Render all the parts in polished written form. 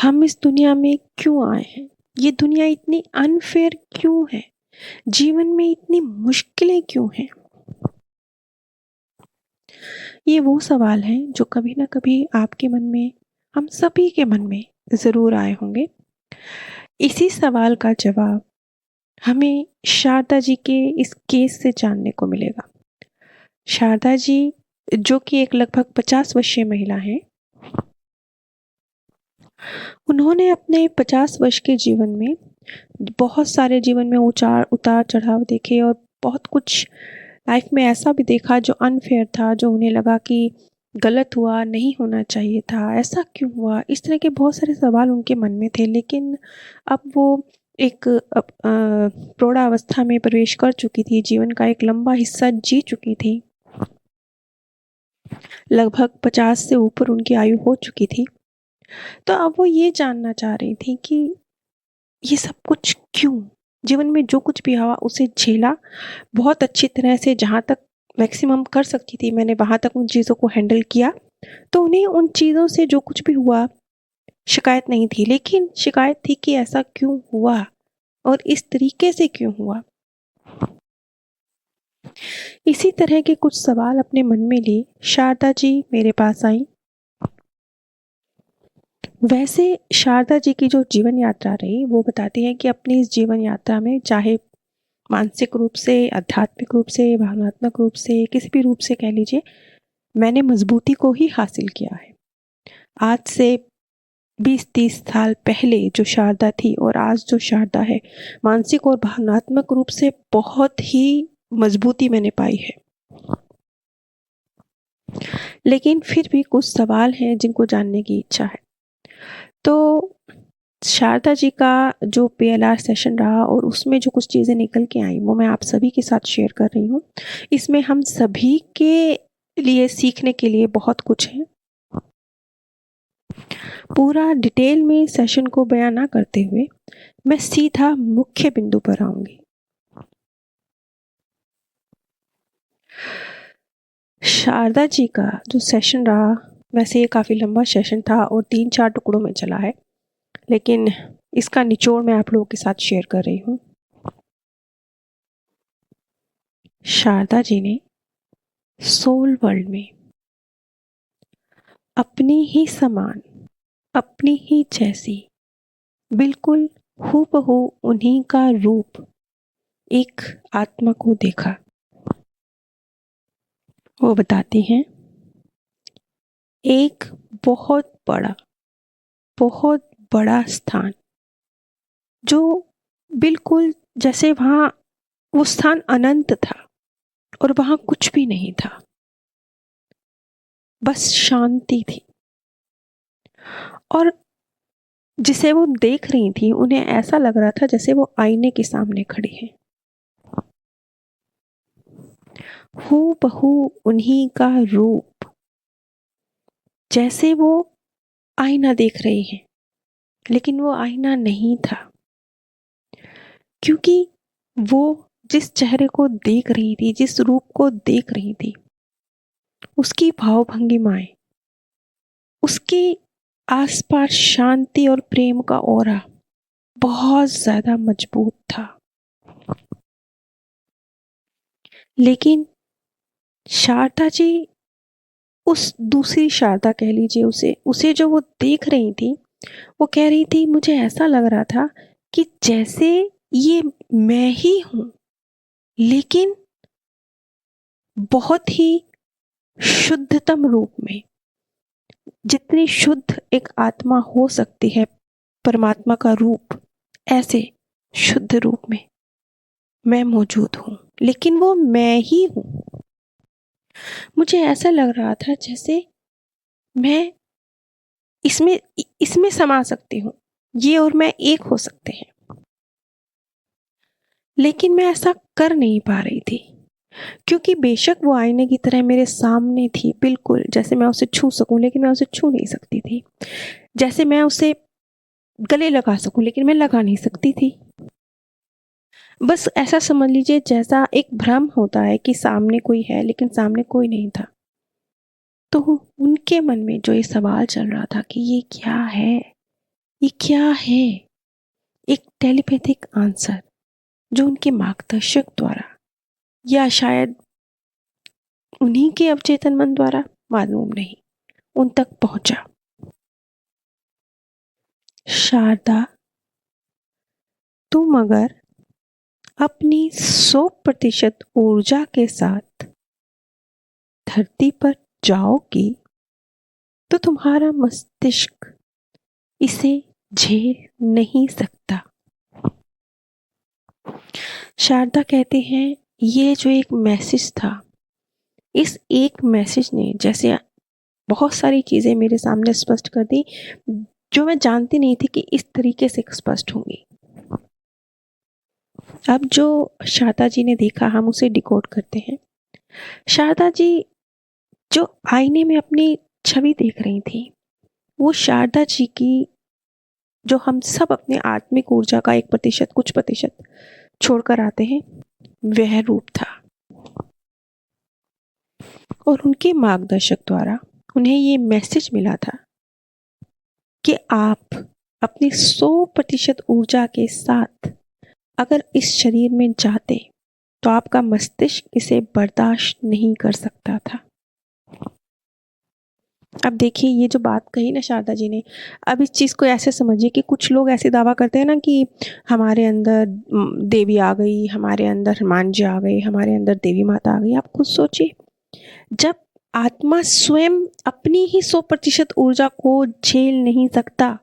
हम इस दुनिया में क्यों आए हैं? ये दुनिया इतनी अनफेयर क्यों है? जीवन में इतनी मुश्किलें क्यों हैं? ये वो सवाल हैं जो कभी ना कभी आपके मन में, हम सभी के मन में ज़रूर आए होंगे। इसी सवाल का जवाब हमें शारदा जी के इस केस से जानने को मिलेगा। शारदा जी, जो कि एक लगभग 50 वर्षीय महिला हैं, उन्होंने अपने 50 वर्ष के जीवन में बहुत सारे जीवन में उतार चढ़ाव देखे और बहुत कुछ लाइफ में ऐसा भी देखा जो अनफेयर था, जो उन्हें लगा कि गलत हुआ, नहीं होना चाहिए था, ऐसा क्यों हुआ? इस तरह के बहुत सारे सवाल उनके मन में थे। लेकिन अब वो एक प्रौढ़ावस्था में प्रवेश कर चुकी थी, जीवन का एक लंबा हिस्सा जी चुकी थी, लगभग 50 से ऊपर उनकी आयु हो चुकी थी। तो अब वो ये जानना चाह रही थी कि ये सब कुछ क्यों? जीवन में जो कुछ भी हुआ उसे झेला बहुत अच्छी तरह से, जहाँ तक मैक्सिमम कर सकती थी मैंने वहाँ तक उन चीज़ों को हैंडल किया। तो उन्हें उन चीज़ों से जो कुछ भी हुआ शिकायत नहीं थी, लेकिन शिकायत थी कि ऐसा क्यों हुआ और इस तरीके से क्यों हुआ। इसी तरह के कुछ सवाल अपने मन में लिए शारदा जी मेरे पास आई। वैसे शारदा जी की जो जीवन यात्रा रही, वो बताती हैं कि अपनी इस जीवन यात्रा में, चाहे मानसिक रूप से, आध्यात्मिक रूप से, भावनात्मक रूप से, किसी भी रूप से कह लीजिए, मैंने मजबूती को ही हासिल किया है। आज से 20-30 साल पहले जो शारदा थी और आज जो शारदा है, मानसिक और भावनात्मक रूप से बहुत ही मजबूती मैंने पाई है। लेकिन फिर भी कुछ सवाल हैं जिनको जानने की इच्छा है। तो शारदा जी का जो PLR सेशन रहा और उसमें जो कुछ चीज़ें निकल के आई, वो मैं आप सभी के साथ शेयर कर रही हूँ। इसमें हम सभी के लिए सीखने के लिए बहुत कुछ है। पूरा डिटेल में सेशन को बयान ना करते हुए मैं सीधा मुख्य बिंदु पर आऊंगी। शारदा जी का जो सेशन रहा, वैसे ये काफ़ी लंबा सेशन था और 3-4 टुकड़ों में चला है, लेकिन इसका निचोड़ मैं आप लोगों के साथ शेयर कर रही हूँ। शारदा जी ने सोल वर्ल्ड में अपनी ही समान, अपनी ही जैसी, बिल्कुल हूबहू उन्हीं का रूप एक आत्मा को देखा। वो बताती हैं, एक बहुत बड़ा स्थान, जो बिल्कुल जैसे वहाँ वो स्थान अनंत था और वहाँ कुछ भी नहीं था, बस शांति थी। और जिसे वो देख रही थी, उन्हें ऐसा लग रहा था जैसे वो आईने के सामने खड़ी है। हूबहू उन्हीं का रूप, जैसे वो आईना देख रही हैं, लेकिन वो आईना नहीं था, क्योंकि वो जिस चेहरे को देख रही थी, जिस रूप को देख रही थी, उसकी भाव भंगिमाएं, उसके आसपास शांति और प्रेम का ऑरा बहुत ज्यादा मजबूत था। लेकिन शारदा जी, उस दूसरी शारदा कह लीजिए उसे उसे जो वो देख रही थी, वो कह रही थी, मुझे ऐसा लग रहा था कि जैसे ये मैं ही हूं, लेकिन बहुत ही शुद्धतम रूप में, जितनी शुद्ध एक आत्मा हो सकती है, परमात्मा का रूप, ऐसे शुद्ध रूप में मैं मौजूद हूं, लेकिन वो मैं ही हूं। मुझे ऐसा लग रहा था जैसे मैं इसमें इसमें समा सकती हूँ, ये और मैं एक हो सकते हैं, लेकिन मैं ऐसा कर नहीं पा रही थी, क्योंकि बेशक वो आईने की तरह मेरे सामने थी, बिल्कुल जैसे मैं उसे छू सकूं, लेकिन मैं उसे छू नहीं सकती थी। जैसे मैं उसे गले लगा सकूं, लेकिन मैं लगा नहीं सकती थी। बस ऐसा समझ लीजिए जैसा एक भ्रम होता है कि सामने कोई है, लेकिन सामने कोई नहीं था। तो उनके मन में जो ये सवाल चल रहा था कि ये क्या है, ये क्या है? एक टेलीपैथिक आंसर जो उनके मार्गदर्शक द्वारा या शायद उन्हीं के अवचेतन मन द्वारा, मालूम नहीं, उन तक पहुंचा। शारदा, तुम अगर अपनी 100% ऊर्जा के साथ धरती पर जाओगी तो तुम्हारा मस्तिष्क इसे झेल नहीं सकता। शारदा कहते हैं ये जो एक मैसेज था, इस एक मैसेज ने जैसे बहुत सारी चीजें मेरे सामने स्पष्ट कर दी जो मैं जानती नहीं थी कि इस तरीके से स्पष्ट होंगी। अब जो शारदा जी ने देखा हम उसे डिकोड करते हैं। शारदा जी जो आईने में अपनी छवि देख रही थी, वो शारदा जी की जो हम सब अपने आत्मिक ऊर्जा का 1% कुछ प्रतिशत छोड़कर आते हैं, वह रूप था। और उनके मार्गदर्शक द्वारा उन्हें ये मैसेज मिला था कि आप अपनी 100% ऊर्जा के साथ अगर इस शरीर में जाते तो आपका मस्तिष्क इसे बर्दाश्त नहीं कर सकता था। अब देखिए ये जो बात कही ना शारदा जी ने, अब इस चीज़ को ऐसे समझिए कि कुछ लोग ऐसे दावा करते हैं ना कि हमारे अंदर देवी आ गई, हमारे अंदर हनुमान जी आ गए, हमारे अंदर देवी माता आ गई। आप खुद सोचिए, जब आत्मा स्वयं अपनी ही 100% ऊर्जा को झेल नहीं सकता,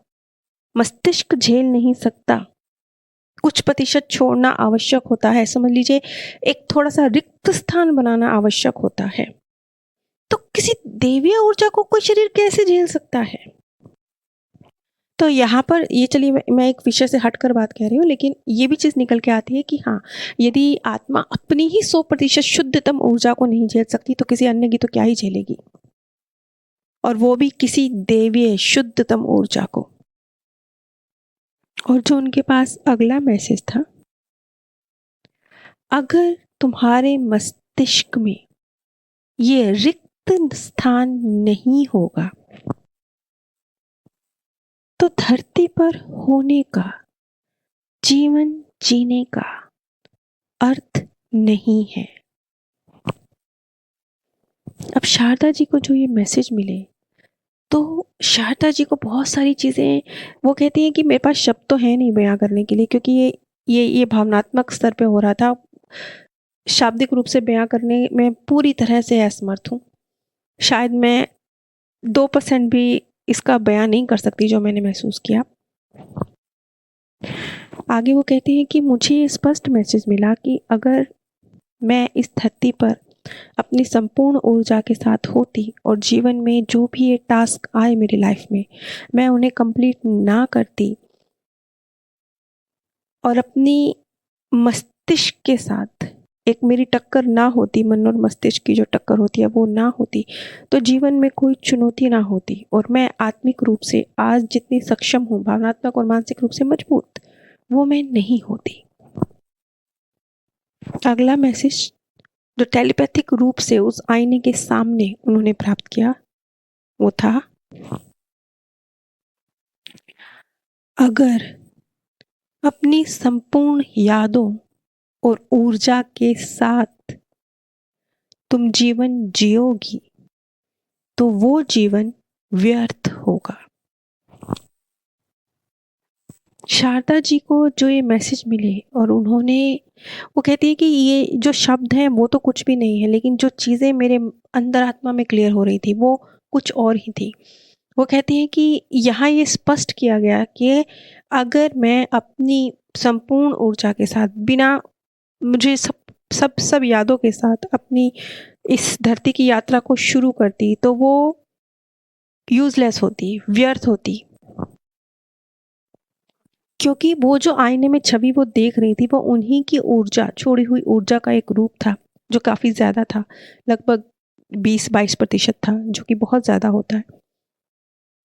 मस्तिष्क झेल नहीं सकता, कुछ प्रतिशत छोड़ना आवश्यक होता है। समझ लीजिए एक थोड़ा सा रिक्त स्थान बनाना आवश्यक होता है, तो किसी देवीय ऊर्जा को कोई शरीर कैसे झेल सकता है? तो यहाँ पर ये चलिए मैं एक विषय से हटकर बात कह रही हूँ, लेकिन ये भी चीज़ निकल के आती है कि हाँ, यदि आत्मा अपनी ही 100% शुद्धतम ऊर्जा को नहीं झेल सकती तो किसी अन्य की तो क्या ही झेलेगी, और वो भी किसी देवीय शुद्धतम ऊर्जा को। और जो उनके पास अगला मैसेज था, अगर तुम्हारे मस्तिष्क में ये रिक्त स्थान नहीं होगा तो धरती पर होने का, जीवन जीने का अर्थ नहीं है। अब शारदा जी को जो ये मैसेज मिले तो शारदा जी को बहुत सारी चीज़ें, वो कहती हैं कि मेरे पास शब्द तो है नहीं बयां करने के लिए, क्योंकि ये भावनात्मक स्तर पे हो रहा था। शाब्दिक रूप से बयां करने में पूरी तरह से असमर्थ हूँ। शायद मैं 2% भी इसका बयां नहीं कर सकती जो मैंने महसूस किया। आगे वो कहते हैं कि मुझे स्पष्ट मैसेज मिला कि अगर मैं इस धरती पर अपनी संपूर्ण ऊर्जा के साथ होती और जीवन में जो भी ये टास्क आए मेरी लाइफ में, मैं उन्हें कंप्लीट ना करती और अपनी मस्तिष्क के साथ एक मेरी टक्कर ना होती, मन और मस्तिष्क की जो टक्कर होती है वो ना होती, तो जीवन में कोई चुनौती ना होती और मैं आत्मिक रूप से आज जितनी सक्षम हूँ, भावनात्मक और मानसिक रूप से मजबूत, वो मैं नहीं होती। अगला मैसेज जो टेलीपैथिक रूप से उस आईने के सामने उन्होंने प्राप्त किया वो था, अगर अपनी संपूर्ण यादों और ऊर्जा के साथ तुम जीवन जियोगी तो वो जीवन व्यर्थ होगा। शारदा जी को जो ये मैसेज मिले और उन्होंने, वो कहती है कि ये जो शब्द हैं वो तो कुछ भी नहीं है, लेकिन जो चीज़ें मेरे अंदर आत्मा में क्लियर हो रही थी वो कुछ और ही थी। वो कहती हैं कि यहाँ ये स्पष्ट किया गया कि अगर मैं अपनी संपूर्ण ऊर्जा के साथ, बिना मुझे सब यादों के साथ अपनी इस धरती की यात्रा को शुरू करती तो वो यूजलेस होती, व्यर्थ होती, क्योंकि वो जो आईने में छवि वो देख रही थी वो उन्हीं की ऊर्जा, छोड़ी हुई ऊर्जा का एक रूप था जो काफ़ी ज़्यादा था, लगभग 20-22% था, जो कि बहुत ज़्यादा होता है।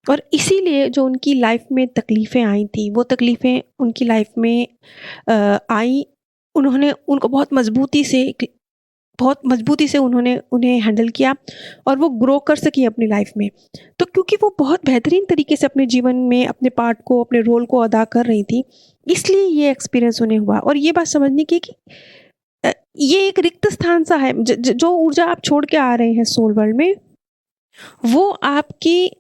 और इसीलिए जो उनकी लाइफ में तकलीफ़ें आई थी, वो तकलीफ़ें उनकी लाइफ में आई, उन्होंने उनको बहुत मजबूती से बहुत मजबूती से उन्होंने उन्हें हैंडल किया और वो ग्रो कर सकी अपनी लाइफ में। तो क्योंकि वो बहुत बेहतरीन तरीके से अपने जीवन में अपने पार्ट को, अपने रोल को अदा कर रही थी, इसलिए ये एक्सपीरियंस उन्हें हुआ। और ये बात समझने की कि ये एक रिक्त स्थान सा है, जो ऊर्जा आप छोड़ के आ रहे हैं सोल वर्ल्ड में, वो आपकी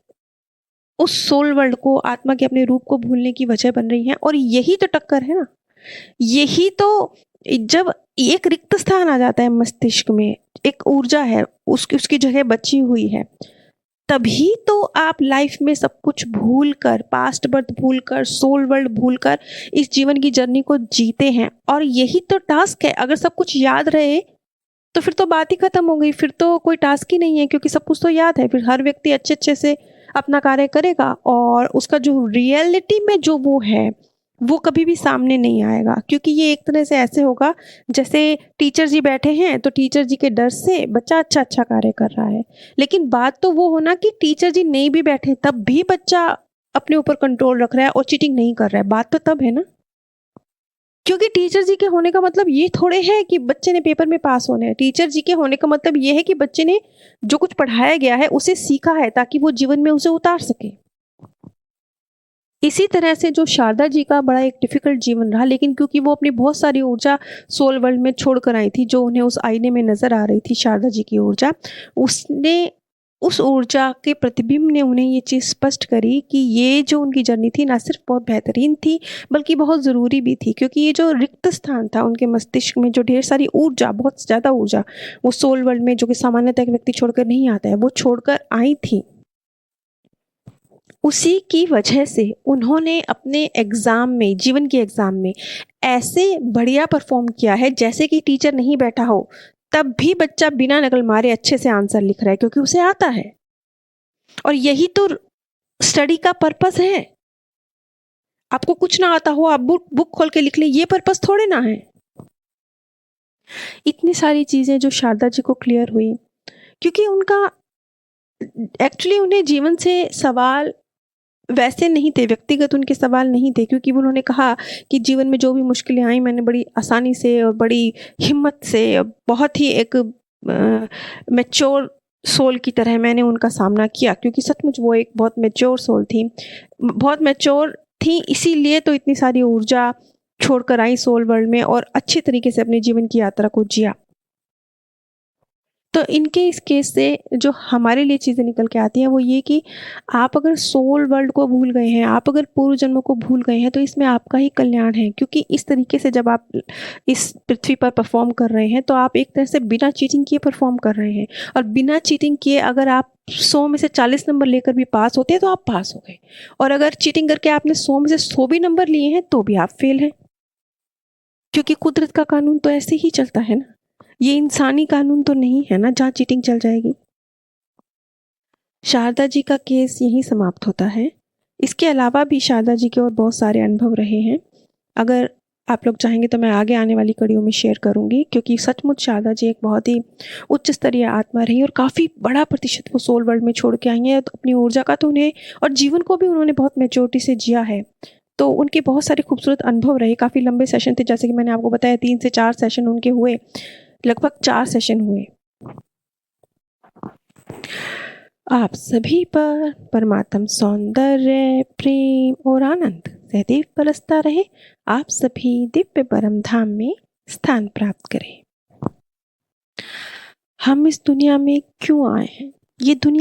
उस सोल वर्ल्ड को, आत्मा के अपने रूप को भूलने की वजह बन रही है। और यही तो टक्कर है ना, यही तो, जब एक रिक्त स्थान आ जाता है मस्तिष्क में, एक ऊर्जा है उसकी उसकी जगह बची हुई है, तभी तो आप लाइफ में सब कुछ भूल कर, पास्ट बर्थ भूल कर, सोल वर्ल्ड भूल कर इस जीवन की जर्नी को जीते हैं। और यही तो टास्क है। अगर सब कुछ याद रहे तो फिर तो बात ही खत्म हो गई, फिर तो कोई टास्क ही नहीं है, क्योंकि सब कुछ तो याद है। फिर हर व्यक्ति अच्छे अच्छे से अपना कार्य करेगा और उसका जो रियलिटी में जो वो है वो कभी भी सामने नहीं आएगा। क्योंकि ये एक तरह से ऐसे होगा जैसे टीचर जी बैठे हैं तो टीचर जी के डर से बच्चा अच्छा अच्छा कार्य कर रहा है, लेकिन बात तो वो होना कि टीचर जी नहीं भी बैठे तब भी बच्चा अपने ऊपर कंट्रोल रख रहा है और चीटिंग नहीं कर रहा है। बात तो तब है ना, क्योंकि टीचर जी के होने का मतलब ये थोड़े है कि बच्चे ने पेपर में पास होना है। टीचर जी के होने का मतलब ये है कि बच्चे ने जो कुछ पढ़ाया गया है उसे सीखा है ताकि वो जीवन में उसे उतार सके। इसी तरह से जो शारदा जी का बड़ा एक डिफिकल्ट जीवन रहा, लेकिन क्योंकि वो अपनी बहुत सारी ऊर्जा सोल वर्ल्ड में छोड़कर आई थी, जो उन्हें उस आईने में नजर आ रही थी, शारदा जी की ऊर्जा, उसने उस ऊर्जा के प्रतिबिंब ने उन्हें ये चीज़ स्पष्ट करी कि ये जो उनकी जर्नी थी ना सिर्फ बहुत बेहतरीन थी बल्कि बहुत ज़रूरी भी थी। क्योंकि ये जो रिक्त स्थान था उनके मस्तिष्क में, जो ढेर सारी ऊर्जा, बहुत ज़्यादा ऊर्जा वो सोल वर्ल्ड में, जो कि सामान्यतः एक व्यक्ति छोड़कर नहीं आता है, वो छोड़कर आई थी, उसी की वजह से उन्होंने अपने एग्ज़ाम में, जीवन के एग्ज़ाम में ऐसे बढ़िया परफॉर्म किया है जैसे कि टीचर नहीं बैठा हो तब भी बच्चा बिना नकल मारे अच्छे से आंसर लिख रहा है, क्योंकि उसे आता है। और यही तो स्टडी का पर्पस है। आपको कुछ ना आता हो, आप बुक खोल के लिख ले, ये पर्पस थोड़े ना है। इतनी सारी चीज़ें जो शारदा जी को क्लियर हुई, क्योंकि उनका एक्चुअली उन्हें जीवन से सवाल वैसे नहीं थे, व्यक्तिगत उनके सवाल नहीं थे, क्योंकि उन्होंने कहा कि जीवन में जो भी मुश्किलें आई मैंने बड़ी आसानी से और बड़ी हिम्मत से, बहुत ही एक मैच्योर सोल की तरह मैंने उनका सामना किया। क्योंकि सचमुच वो एक बहुत मैच्योर सोल थी, बहुत मैच्योर थी, इसीलिए तो इतनी सारी ऊर्जा छोड़कर आई सोल वर्ल्ड में और अच्छे तरीके से अपने जीवन की यात्रा को जिया। तो इनके इस केस से जो हमारे लिए चीज़ें निकल के आती हैं वो ये कि आप अगर सोल वर्ल्ड को भूल गए हैं, आप अगर पूर्व जन्मों को भूल गए हैं, तो इसमें आपका ही कल्याण है। क्योंकि इस तरीके से जब आप इस पृथ्वी पर परफॉर्म कर रहे हैं तो आप एक तरह से बिना चीटिंग किए परफॉर्म कर रहे हैं। और बिना चीटिंग किए अगर आप 100 में से 40 नंबर लेकर भी पास होते हैं तो आप पास हो गए, और अगर चीटिंग करके आपने 100 में से 100 भी नंबर लिए हैं तो भी आप फेल हैं। क्योंकि कुदरत का कानून तो ऐसे ही चलता है ना, ये इंसानी कानून तो नहीं है ना जहाँ चीटिंग चल जाएगी। शारदा जी का केस यहीं समाप्त होता है। इसके अलावा भी शारदा जी के और बहुत सारे अनुभव रहे हैं। अगर आप लोग चाहेंगे तो मैं आगे आने वाली कड़ियों में शेयर करूंगी, क्योंकि सचमुच शारदा जी एक बहुत ही उच्च स्तरीय आत्मा रही और काफ़ी बड़ा प्रतिशत वो सोल वर्ल्ड में छोड़ के आई हैं। तो अपनी ऊर्जा का तो उन्हें, और जीवन को भी उन्होंने बहुत मेच्योरिटी से जिया है। तो उनके बहुत सारे खूबसूरत अनुभव रहे। काफ़ी लंबे सेशन थे, जैसे कि मैंने आपको बताया 3 से 4 सेशन उनके हुए, लगभग 4 सेशन हुए। आप सभी पर परमात्म सौंदर्य, प्रेम और आनंद सदैव बरसता रहे। आप सभी दिव्य परम धाम में स्थान प्राप्त करें। हम इस दुनिया में क्यों आए हैं? ये दुनिया